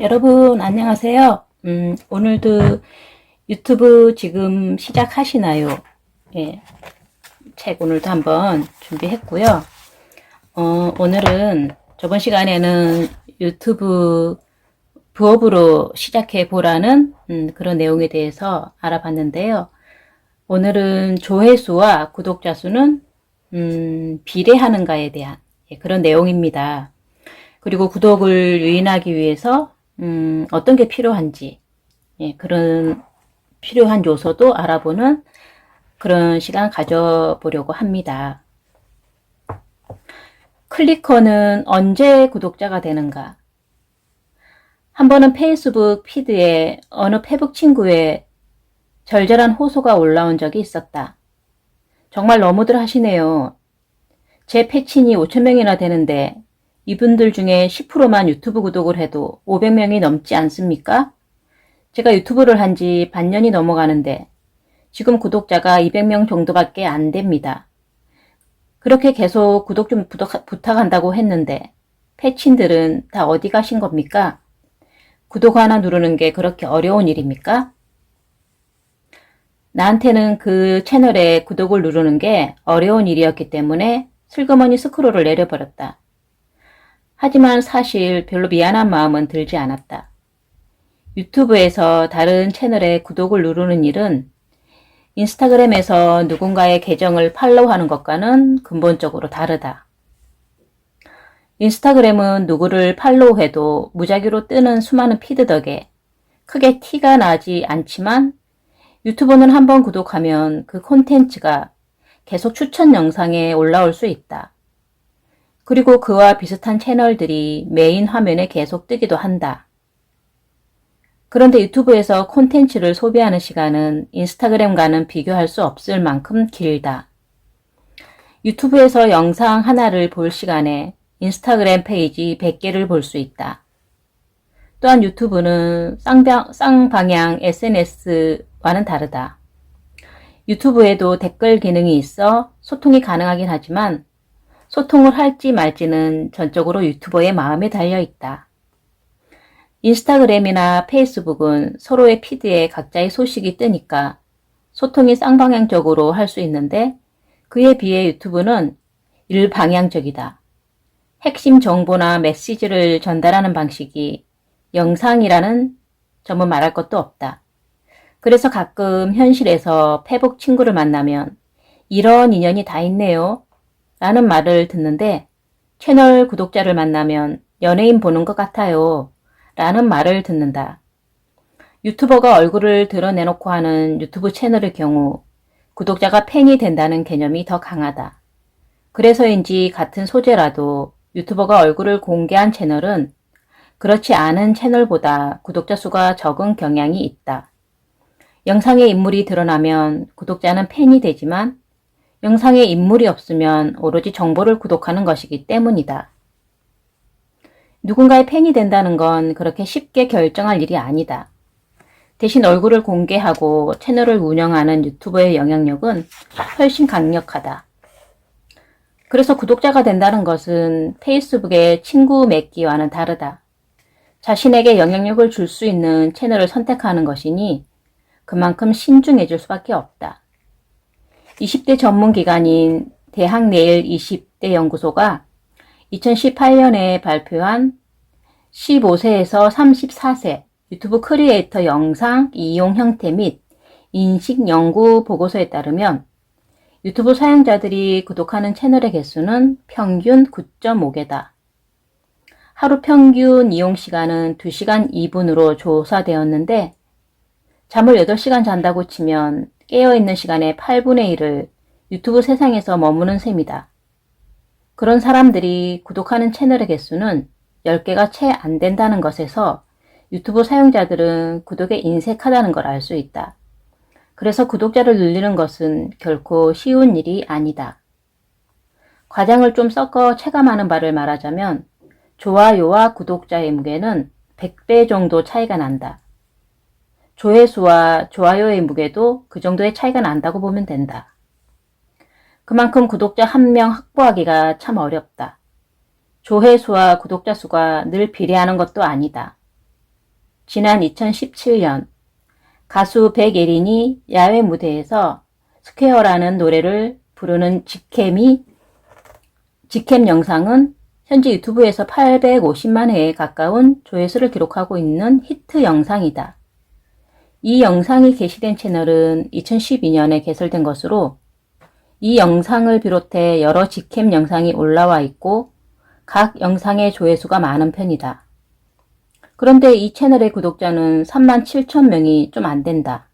여러분 안녕하세요. 오늘도 유튜브 지금 시작하시나요? 예, 책 오늘도 한번 준비했고요. 오늘은 저번 시간에는 유튜브 부업으로 시작해 보라는 그런 내용에 대해서 알아봤는데요. 오늘은 조회수와 구독자 수는 비례하는가에 대한 그런 내용입니다. 그리고 구독을 유인하기 위해서 어떤 게 필요한지, 그런 필요한 요소도 알아보는 그런 시간 가져보려고 합니다. 클리커는 언제 구독자가 되는가? 한 번은 페이스북 피드에 어느 페북 친구의 절절한 호소가 올라온 적이 있었다. 정말 너무들 하시네요. 제 패친이 5,000명이나 되는데 이분들 중에 10%만 유튜브 구독을 해도 500명이 넘지 않습니까? 제가 유튜브를 한 지 반년이 넘어가는데 지금 구독자가 200명 정도밖에 안 됩니다. 그렇게 계속 구독 좀 부탁한다고 했는데 패친들은 다 어디 가신 겁니까? 구독 하나 누르는 게 그렇게 어려운 일입니까? 나한테는 그 채널에 구독을 누르는 게 어려운 일이었기 때문에 슬그머니 스크롤을 내려버렸다. 하지만 사실 별로 미안한 마음은 들지 않았다. 유튜브에서 다른 채널에 구독을 누르는 일은 인스타그램에서 누군가의 계정을 팔로우하는 것과는 근본적으로 다르다. 인스타그램은 누구를 팔로우해도 무작위로 뜨는 수많은 피드 덕에 크게 티가 나지 않지만 유튜브는 한번 구독하면 그 콘텐츠가 계속 추천 영상에 올라올 수 있다. 그리고 그와 비슷한 채널들이 메인 화면에 계속 뜨기도 한다. 그런데 유튜브에서 콘텐츠를 소비하는 시간은 인스타그램과는 비교할 수 없을 만큼 길다. 유튜브에서 영상 하나를 볼 시간에 인스타그램 페이지 100개를 볼 수 있다. 또한 유튜브는 쌍방향 SNS와는 다르다. 유튜브에도 댓글 기능이 있어 소통이 가능하긴 하지만 소통을 할지 말지는 전적으로 유튜버의 마음에 달려있다. 인스타그램이나 페이스북은 서로의 피드에 각자의 소식이 뜨니까 소통이 쌍방향적으로 할 수 있는데 그에 비해 유튜브는 일방향적이다. 핵심 정보나 메시지를 전달하는 방식이 영상이라는 점은 말할 것도 없다. 그래서 가끔 현실에서 페북 친구를 만나면 이런 인연이 다 있네요 라는 말을 듣는데 채널 구독자를 만나면 연예인 보는 것 같아요 라는 말을 듣는다. 유튜버가 얼굴을 드러내놓고 하는 유튜브 채널의 경우 구독자가 팬이 된다는 개념이 더 강하다. 그래서인지 같은 소재라도 유튜버가 얼굴을 공개한 채널은 그렇지 않은 채널보다 구독자 수가 적은 경향이 있다. 영상에 인물이 드러나면 구독자는 팬이 되지만 영상에 인물이 없으면 오로지 정보를 구독하는 것이기 때문이다. 누군가의 팬이 된다는 건 그렇게 쉽게 결정할 일이 아니다. 대신 얼굴을 공개하고 채널을 운영하는 유튜버의 영향력은 훨씬 강력하다. 그래서 구독자가 된다는 것은 페이스북의 친구 맺기와는 다르다. 자신에게 영향력을 줄 수 있는 채널을 선택하는 것이니 그만큼 신중해질 수밖에 없다. 20대 전문 기관인 대학내일 20대 연구소가 2018년에 발표한 15세에서 34세 유튜브 크리에이터 영상 이용 형태 및 인식 연구 보고서에 따르면 유튜브 사용자들이 구독하는 채널의 개수는 평균 9.5개다. 하루 평균 이용 시간은 2시간 2분으로 조사되었는데 잠을 8시간 잔다고 치면 깨어있는 시간의 8분의 1을 유튜브 세상에서 머무는 셈이다. 그런 사람들이 구독하는 채널의 개수는 10개가 채 안 된다는 것에서 유튜브 사용자들은 구독에 인색하다는 걸 알 수 있다. 그래서 구독자를 늘리는 것은 결코 쉬운 일이 아니다. 과장을 좀 섞어 체감하는 바를 말하자면 좋아요와 구독자의 무게는 100배 정도 차이가 난다. 조회수와 좋아요의 무게도 그 정도의 차이가 난다고 보면 된다. 그만큼 구독자 한 명 확보하기가 참 어렵다. 조회수와 구독자 수가 늘 비례하는 것도 아니다. 지난 2017년 가수 백예린이 야외 무대에서 스퀘어라는 노래를 부르는 직캠 영상은 현재 유튜브에서 850만 회에 가까운 조회수를 기록하고 있는 히트 영상이다. 이 영상이 게시된 채널은 2012년에 개설된 것으로 이 영상을 비롯해 여러 직캠 영상이 올라와 있고 각 영상의 조회수가 많은 편이다. 그런데 이 채널의 구독자는 37,000명이 좀 안 된다.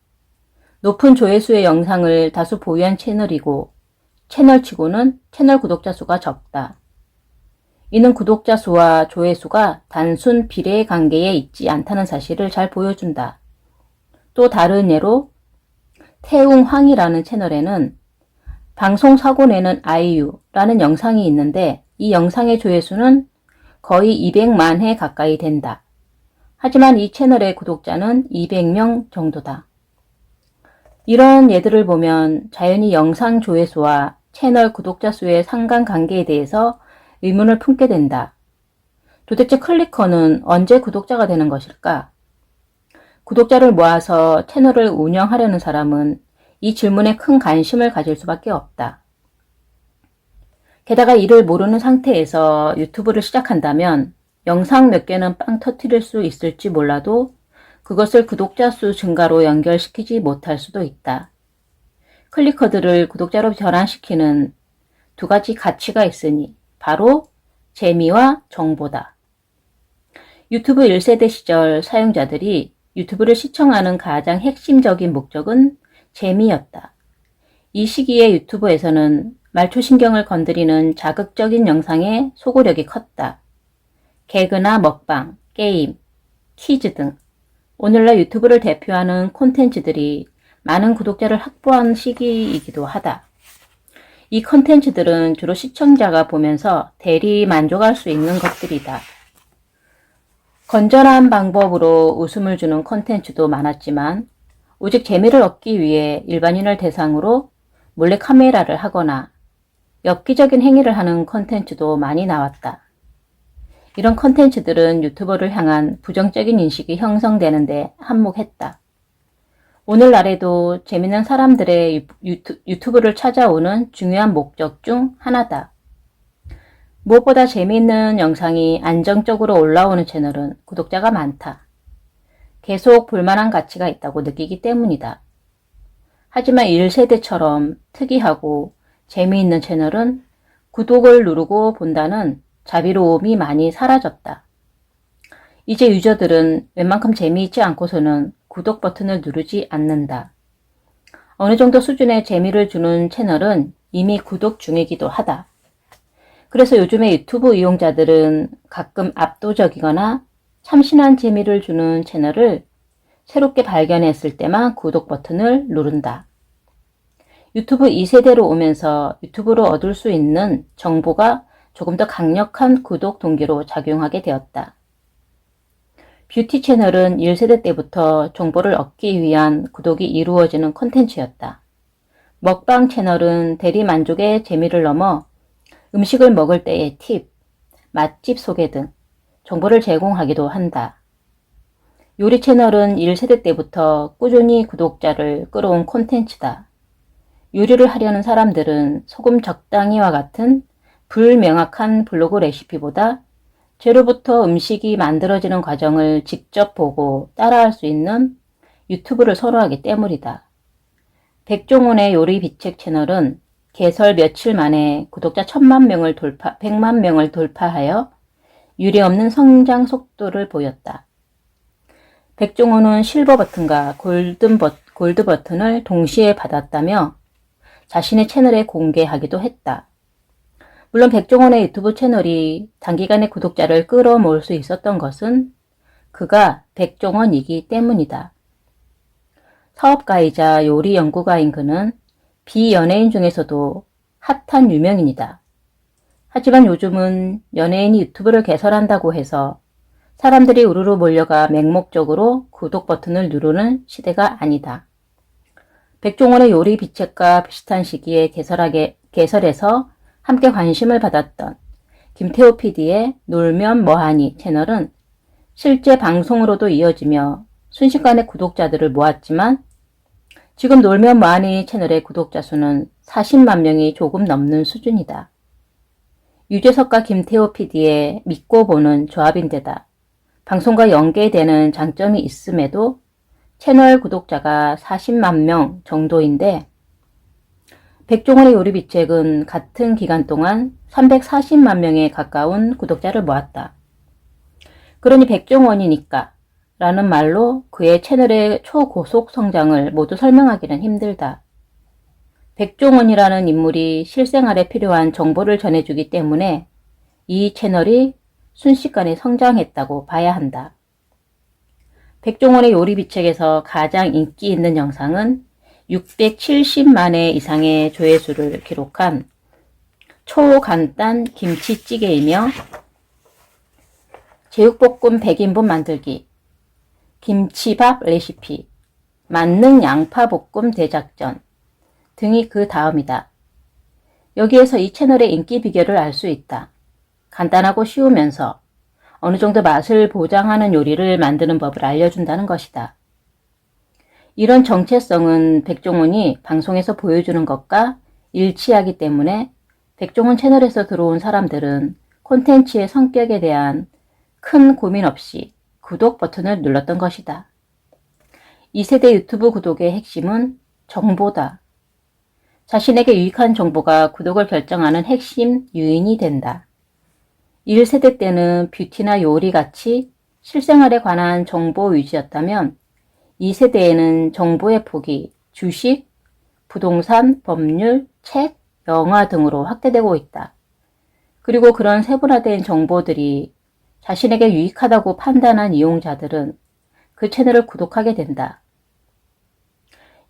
높은 조회수의 영상을 다수 보유한 채널이고 채널치고는 채널 구독자 수가 적다. 이는 구독자 수와 조회수가 단순 비례 관계에 있지 않다는 사실을 잘 보여준다. 또 다른 예로 태웅황이라는 채널에는 방송 사고 내는 아이유라는 영상이 있는데 이 영상의 조회수는 거의 200만 회 가까이 된다. 하지만 이 채널의 구독자는 200명 정도다. 이런 예들을 보면 자연히 영상 조회수와 채널 구독자 수의 상관관계에 대해서 의문을 품게 된다. 도대체 클리커는 언제 구독자가 되는 것일까? 구독자를 모아서 채널을 운영하려는 사람은 이 질문에 큰 관심을 가질 수밖에 없다. 게다가 이를 모르는 상태에서 유튜브를 시작한다면 영상 몇 개는 빵 터뜨릴 수 있을지 몰라도 그것을 구독자 수 증가로 연결시키지 못할 수도 있다. 클리커들을 구독자로 변환시키는 두 가지 가치가 있으니 바로 재미와 정보다. 유튜브 1세대 시절 사용자들이 유튜브를 시청하는 가장 핵심적인 목적은 재미였다. 이 시기에 유튜브에서는 말초신경을 건드리는 자극적인 영상의 소구력이 컸다. 개그나 먹방, 게임, 퀴즈 등 오늘날 유튜브를 대표하는 콘텐츠들이 많은 구독자를 확보한 시기이기도 하다. 이 콘텐츠들은 주로 시청자가 보면서 대리 만족할 수 있는 것들이다. 건전한 방법으로 웃음을 주는 콘텐츠도 많았지만 오직 재미를 얻기 위해 일반인을 대상으로 몰래 카메라를 하거나 엽기적인 행위를 하는 콘텐츠도 많이 나왔다. 이런 콘텐츠들은 유튜버를 향한 부정적인 인식이 형성되는데 한몫했다. 오늘날에도 재미있는 사람들의 유튜브를 찾아오는 중요한 목적 중 하나다. 무엇보다 재미있는 영상이 안정적으로 올라오는 채널은 구독자가 많다. 계속 볼만한 가치가 있다고 느끼기 때문이다. 하지만 1세대처럼 특이하고 재미있는 채널은 구독을 누르고 본다는 자비로움이 많이 사라졌다. 이제 유저들은 웬만큼 재미있지 않고서는 구독 버튼을 누르지 않는다. 어느 정도 수준의 재미를 주는 채널은 이미 구독 중이기도 하다. 그래서 요즘의 유튜브 이용자들은 가끔 압도적이거나 참신한 재미를 주는 채널을 새롭게 발견했을 때만 구독 버튼을 누른다. 유튜브 2세대로 오면서 유튜브로 얻을 수 있는 정보가 조금 더 강력한 구독 동기로 작용하게 되었다. 뷰티 채널은 1세대 때부터 정보를 얻기 위한 구독이 이루어지는 콘텐츠였다. 먹방 채널은 대리 만족의 재미를 넘어 음식을 먹을 때의 팁, 맛집 소개 등 정보를 제공하기도 한다. 요리 채널은 1세대 때부터 꾸준히 구독자를 끌어온 콘텐츠다. 요리를 하려는 사람들은 소금 적당히와 같은 불명확한 블로그 레시피보다 재료부터 음식이 만들어지는 과정을 직접 보고 따라할 수 있는 유튜브를 선호하기 때문이다. 백종원의 요리 비책 채널은 개설 며칠 만에 구독자 100만 명을 돌파하여 유례없는 성장 속도를 보였다. 백종원은 실버 버튼과 골드 버튼을 동시에 받았다며 자신의 채널에 공개하기도 했다. 물론 백종원의 유튜브 채널이 단기간에 구독자를 끌어모을 수 있었던 것은 그가 백종원이기 때문이다. 사업가이자 요리 연구가인 그는 비연예인 중에서도 핫한 유명인이다. 하지만 요즘은 연예인이 유튜브를 개설한다고 해서 사람들이 우르르 몰려가 맹목적으로 구독 버튼을 누르는 시대가 아니다. 백종원의 요리 비책과 비슷한 시기에 개설해서 함께 관심을 받았던 김태호 PD의 놀면 뭐하니 채널은 실제 방송으로도 이어지며 순식간에 구독자들을 모았지만 지금 놀면 뭐하니 채널의 구독자 수는 40만 명이 조금 넘는 수준이다. 유재석과 김태호 PD의 믿고 보는 조합인데다 방송과 연계되는 장점이 있음에도 채널 구독자가 40만 명 정도인데 백종원의 요리비책은 같은 기간 동안 340만 명에 가까운 구독자를 모았다. 그러니 백종원이니까 라는 말로 그의 채널의 초고속 성장을 모두 설명하기는 힘들다. 백종원이라는 인물이 실생활에 필요한 정보를 전해주기 때문에 이 채널이 순식간에 성장했다고 봐야 한다. 백종원의 요리비책에서 가장 인기 있는 영상은 670만 회 이상의 조회수를 기록한 초간단 김치찌개이며 제육볶음 100인분 만들기, 김치밥 레시피, 만능 양파볶음 대작전 등이 그 다음이다. 여기에서 이 채널의 인기 비결을 알 수 있다. 간단하고 쉬우면서 어느 정도 맛을 보장하는 요리를 만드는 법을 알려준다는 것이다. 이런 정체성은 백종원이 방송에서 보여주는 것과 일치하기 때문에 백종원 채널에서 들어온 사람들은 콘텐츠의 성격에 대한 큰 고민 없이 구독 버튼을 눌렀던 것이다. 2세대 유튜브 구독의 핵심은 정보다. 자신에게 유익한 정보가 구독을 결정하는 핵심 요인이 된다. 1세대 때는 뷰티나 요리 같이 실생활에 관한 정보 위주였다면 2세대에는 정보의 폭이 주식, 부동산, 법률, 책, 영화 등으로 확대되고 있다. 그리고 그런 세분화된 정보들이 자신에게 유익하다고 판단한 이용자들은 그 채널을 구독하게 된다.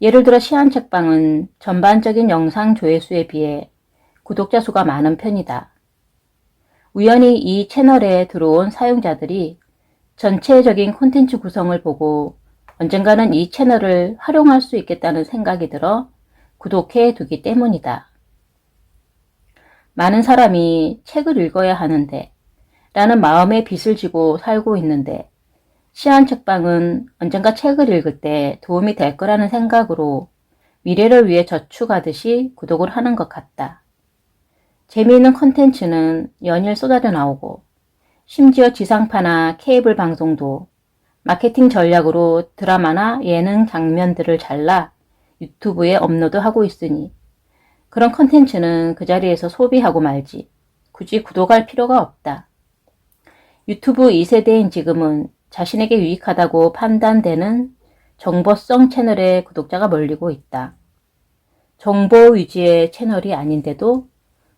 예를 들어 시한책방은 전반적인 영상 조회수에 비해 구독자 수가 많은 편이다. 우연히 이 채널에 들어온 사용자들이 전체적인 콘텐츠 구성을 보고 언젠가는 이 채널을 활용할 수 있겠다는 생각이 들어 구독해 두기 때문이다. 많은 사람이 책을 읽어야 하는데 라는 마음의 빚을 지고 살고 있는데 시한책방은 언젠가 책을 읽을 때 도움이 될 거라는 생각으로 미래를 위해 저축하듯이 구독을 하는 것 같다. 재미있는 콘텐츠는 연일 쏟아져 나오고 심지어 지상파나 케이블 방송도 마케팅 전략으로 드라마나 예능 장면들을 잘라 유튜브에 업로드하고 있으니 그런 콘텐츠는 그 자리에서 소비하고 말지 굳이 구독할 필요가 없다. 유튜브 2세대인 지금은 자신에게 유익하다고 판단되는 정보성 채널의 구독자가 몰리고 있다. 정보 위주의 채널이 아닌데도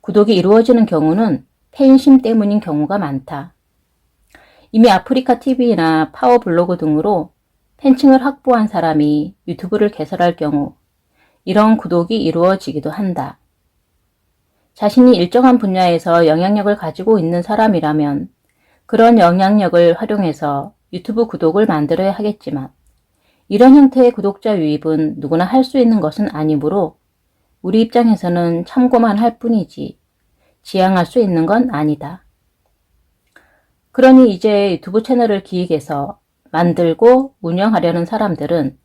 구독이 이루어지는 경우는 팬심 때문인 경우가 많다. 이미 아프리카 TV나 파워블로그 등으로 팬층을 확보한 사람이 유튜브를 개설할 경우 이런 구독이 이루어지기도 한다. 자신이 일정한 분야에서 영향력을 가지고 있는 사람이라면 그런 영향력을 활용해서 유튜브 구독을 만들어야 하겠지만 이런 형태의 구독자 유입은 누구나 할 수 있는 것은 아니므로 우리 입장에서는 참고만 할 뿐이지 지향할 수 있는 건 아니다. 그러니 이제 유튜브 채널을 기획해서 만들고 운영하려는 사람들은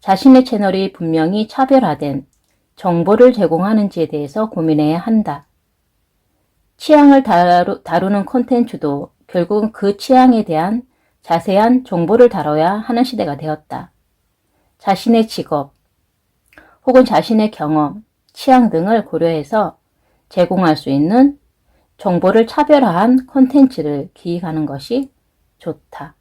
자신의 채널이 분명히 차별화된 정보를 제공하는지에 대해서 고민해야 한다. 취향을 다루는 콘텐츠도 결국은 그 취향에 대한 자세한 정보를 다뤄야 하는 시대가 되었다. 자신의 직업 혹은 자신의 경험, 취향 등을 고려해서 제공할 수 있는 정보를 차별화한 콘텐츠를 기획하는 것이 좋다.